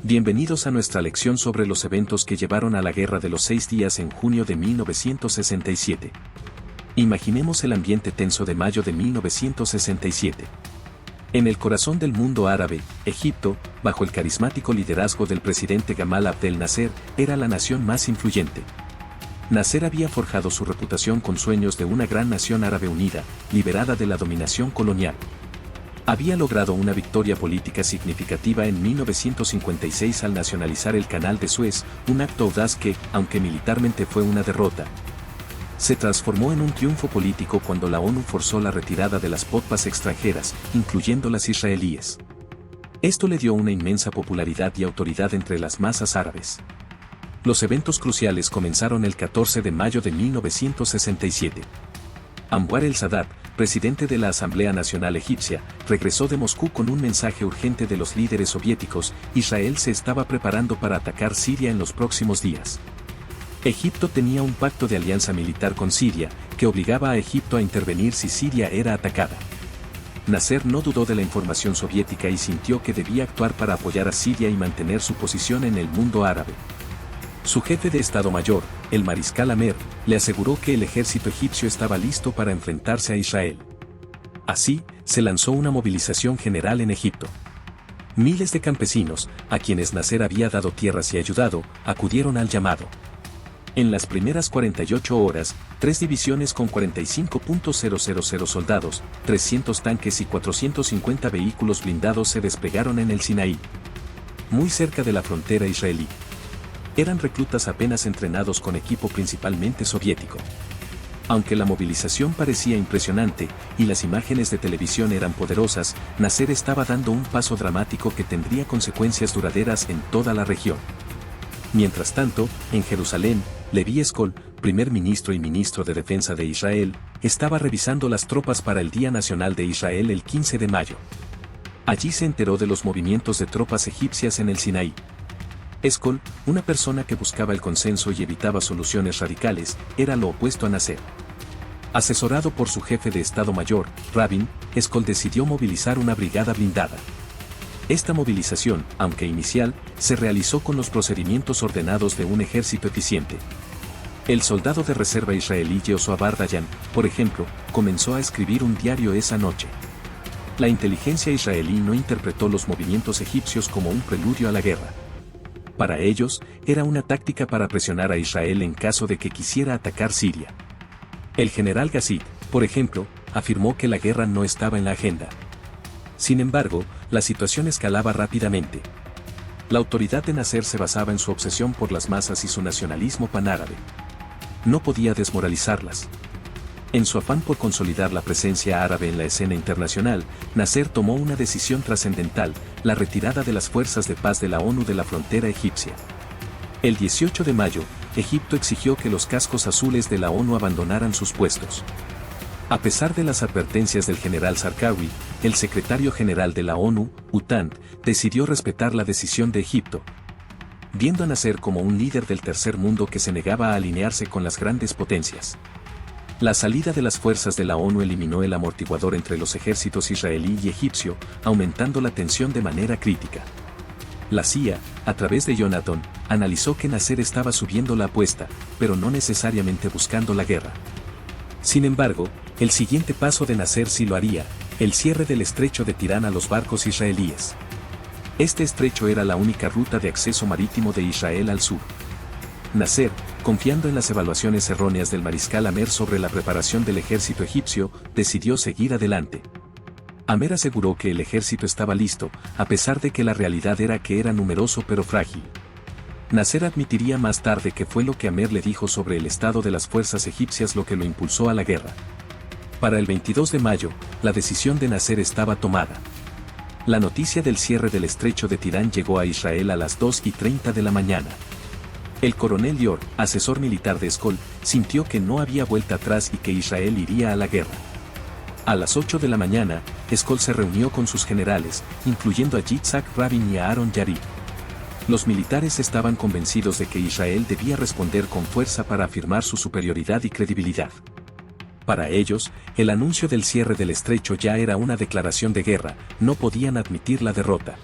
Bienvenidos a nuestra lección sobre los eventos que llevaron a la Guerra de los 6 días en junio de 1967. Imaginemos el ambiente tenso de mayo de 1967. En el corazón del mundo árabe, Egipto, bajo el carismático liderazgo del presidente Gamal Abdel Nasser, era la nación más influyente. Nasser había forjado su reputación con sueños de una gran nación árabe unida, liberada de la dominación colonial. Había logrado una victoria política significativa en 1956 al nacionalizar el Canal de Suez, un acto audaz que, aunque militarmente fue una derrota, se transformó en un triunfo político cuando la ONU forzó la retirada de las tropas extranjeras, incluyendo las israelíes. Esto le dio una inmensa popularidad y autoridad entre las masas árabes. Los eventos cruciales comenzaron el 14 de mayo de 1967. Anwar el-Sadat, presidente de la Asamblea Nacional Egipcia, regresó de Moscú con un mensaje urgente de los líderes soviéticos: Israel se estaba preparando para atacar Siria en los próximos días. Egipto tenía un pacto de alianza militar con Siria, que obligaba a Egipto a intervenir si Siria era atacada. Nasser no dudó de la información soviética y sintió que debía actuar para apoyar a Siria y mantener su posición en el mundo árabe. Su jefe de Estado Mayor, el mariscal Amer, le aseguró que el ejército egipcio estaba listo para enfrentarse a Israel. Así, se lanzó una movilización general en Egipto. Miles de campesinos, a quienes Nasser había dado tierras y ayudado, acudieron al llamado. En las primeras 48 horas, 3 divisiones con 45.000 soldados, 300 tanques y 450 vehículos blindados se desplegaron en el Sinaí, muy cerca de la frontera israelí. Eran reclutas apenas entrenados con equipo principalmente soviético. Aunque la movilización parecía impresionante y las imágenes de televisión eran poderosas, Nasser estaba dando un paso dramático que tendría consecuencias duraderas en toda la región. Mientras tanto, en Jerusalén, Levi Eshkol, primer ministro y ministro de Defensa de Israel, estaba revisando las tropas para el Día Nacional de Israel el 15 de mayo. Allí se enteró de los movimientos de tropas egipcias en el Sinaí. Eshkol, una persona que buscaba el consenso y evitaba soluciones radicales, era lo opuesto a Nasser. Asesorado por su jefe de Estado Mayor, Rabin, Eshkol decidió movilizar una brigada blindada. Esta movilización, aunque inicial, se realizó con los procedimientos ordenados de un ejército eficiente. El soldado de reserva israelí Yehoshua bar Dayan, por ejemplo, comenzó a escribir un diario esa noche. La inteligencia israelí no interpretó los movimientos egipcios como un preludio a la guerra. Para ellos, era una táctica para presionar a Israel en caso de que quisiera atacar Siria. El general Gazit, por ejemplo, afirmó que la guerra no estaba en la agenda. Sin embargo, la situación escalaba rápidamente. La autoridad de Nasser se basaba en su obsesión por las masas y su nacionalismo panárabe. No podía desmoralizarlas. En su afán por consolidar la presencia árabe en la escena internacional, Nasser tomó una decisión trascendental: la retirada de las fuerzas de paz de la ONU de la frontera egipcia. El 18 de mayo, Egipto exigió que los cascos azules de la ONU abandonaran sus puestos. A pesar de las advertencias del general Zarqawi, el secretario general de la ONU, UTANT, decidió respetar la decisión de Egipto, viendo a Nasser como un líder del tercer mundo que se negaba a alinearse con las grandes potencias. La salida de las fuerzas de la ONU eliminó el amortiguador entre los ejércitos israelí y egipcio, aumentando la tensión de manera crítica. La CIA, a través de Jonathan, analizó que Nasser estaba subiendo la apuesta, pero no necesariamente buscando la guerra. Sin embargo, el siguiente paso de Nasser sí lo haría: el cierre del estrecho de Tirán a los barcos israelíes. Este estrecho era la única ruta de acceso marítimo de Israel al sur. Nasser, confiando en las evaluaciones erróneas del mariscal Amer sobre la preparación del ejército egipcio, decidió seguir adelante. Amer aseguró que el ejército estaba listo, a pesar de que la realidad era que era numeroso pero frágil. Nasser admitiría más tarde que fue lo que Amer le dijo sobre el estado de las fuerzas egipcias lo que lo impulsó a la guerra. Para el 22 de mayo, la decisión de Nasser estaba tomada. La noticia del cierre del estrecho de Tirán llegó a Israel a las 2:30 de la mañana. El coronel Lior, asesor militar de Eshkol, sintió que no había vuelta atrás y que Israel iría a la guerra. A las 8 de la mañana, Eshkol se reunió con sus generales, incluyendo a Yitzhak Rabin y a Aaron Yarib. Los militares estaban convencidos de que Israel debía responder con fuerza para afirmar su superioridad y credibilidad. Para ellos, el anuncio del cierre del estrecho ya era una declaración de guerra, no podían admitir la derrota.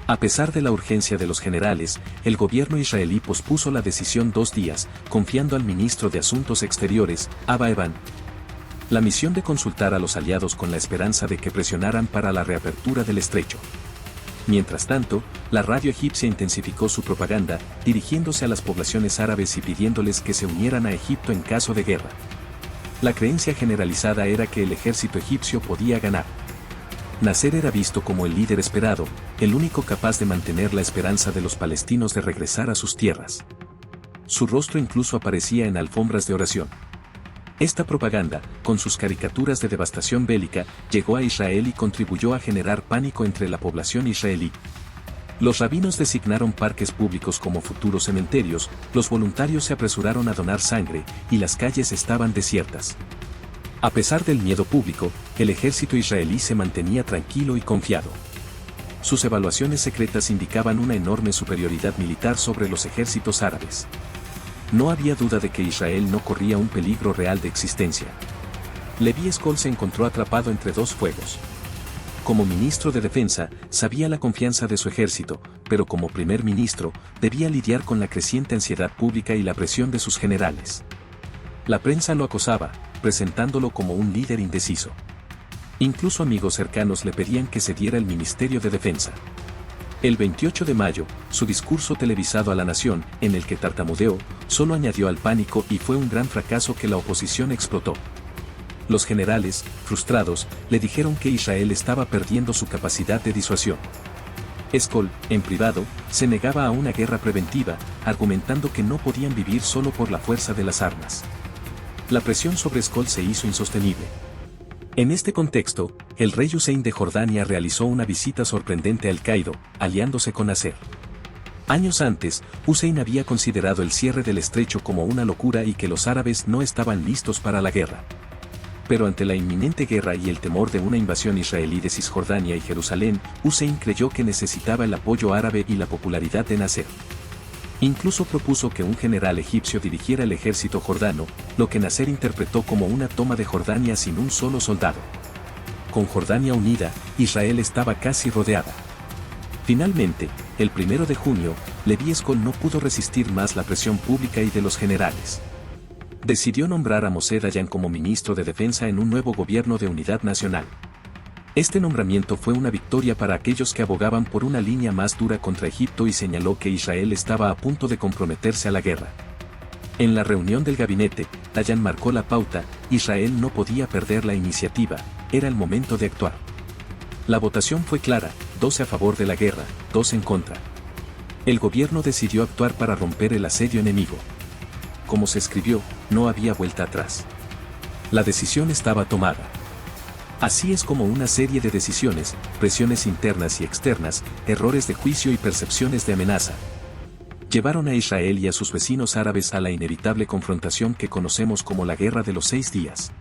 A pesar de la urgencia de los generales, el gobierno israelí pospuso la decisión 2 días, confiando al ministro de Asuntos Exteriores, Abba Eban, la misión de consultar a los aliados con la esperanza de que presionaran para la reapertura del estrecho. Mientras tanto, la radio egipcia intensificó su propaganda, dirigiéndose a las poblaciones árabes y pidiéndoles que se unieran a Egipto en caso de guerra. La creencia generalizada era que el ejército egipcio podía ganar. Nasser era visto como el líder esperado, el único capaz de mantener la esperanza de los palestinos de regresar a sus tierras. Su rostro incluso aparecía en alfombras de oración. Esta propaganda, con sus caricaturas de devastación bélica, llegó a Israel y contribuyó a generar pánico entre la población israelí. Los rabinos designaron parques públicos como futuros cementerios, los voluntarios se apresuraron a donar sangre, y las calles estaban desiertas. A pesar del miedo público, el ejército israelí se mantenía tranquilo y confiado. Sus evaluaciones secretas indicaban una enorme superioridad militar sobre los ejércitos árabes. No había duda de que Israel no corría un peligro real de existencia. Levi Eshkol se encontró atrapado entre 2 fuegos. Como ministro de Defensa, sabía la confianza de su ejército, pero como primer ministro, debía lidiar con la creciente ansiedad pública y la presión de sus generales. La prensa lo acosaba, presentándolo como un líder indeciso. Incluso amigos cercanos le pedían que cediera el Ministerio de Defensa. El 28 de mayo, su discurso televisado a la nación, en el que tartamudeó, solo añadió al pánico y fue un gran fracaso que la oposición explotó. Los generales, frustrados, le dijeron que Israel estaba perdiendo su capacidad de disuasión. Eshkol, en privado, se negaba a una guerra preventiva, argumentando que no podían vivir solo por la fuerza de las armas. La presión sobre Eshkol se hizo insostenible. En este contexto, el rey Hussein de Jordania realizó una visita sorprendente a El Cairo, aliándose con Nasser. Años antes, Hussein había considerado el cierre del estrecho como una locura y que los árabes no estaban listos para la guerra. Pero ante la inminente guerra y el temor de una invasión israelí de Cisjordania y Jerusalén, Hussein creyó que necesitaba el apoyo árabe y la popularidad de Nasser. Incluso propuso que un general egipcio dirigiera el ejército jordano, lo que Nasser interpretó como una toma de Jordania sin un solo soldado. Con Jordania unida, Israel estaba casi rodeada. Finalmente, el 1 de junio, Levi Eshkol no pudo resistir más la presión pública y de los generales. Decidió nombrar a Moshe Dayan como ministro de Defensa en un nuevo gobierno de unidad nacional. Este nombramiento fue una victoria para aquellos que abogaban por una línea más dura contra Egipto y señaló que Israel estaba a punto de comprometerse a la guerra. En la reunión del gabinete, Dayan marcó la pauta: Israel no podía perder la iniciativa, era el momento de actuar. La votación fue clara, 12 a favor de la guerra, 2 en contra. El gobierno decidió actuar para romper el asedio enemigo. Como se escribió, no había vuelta atrás. La decisión estaba tomada. Así es como una serie de decisiones, presiones internas y externas, errores de juicio y percepciones de amenaza, llevaron a Israel y a sus vecinos árabes a la inevitable confrontación que conocemos como la Guerra de los 6 días.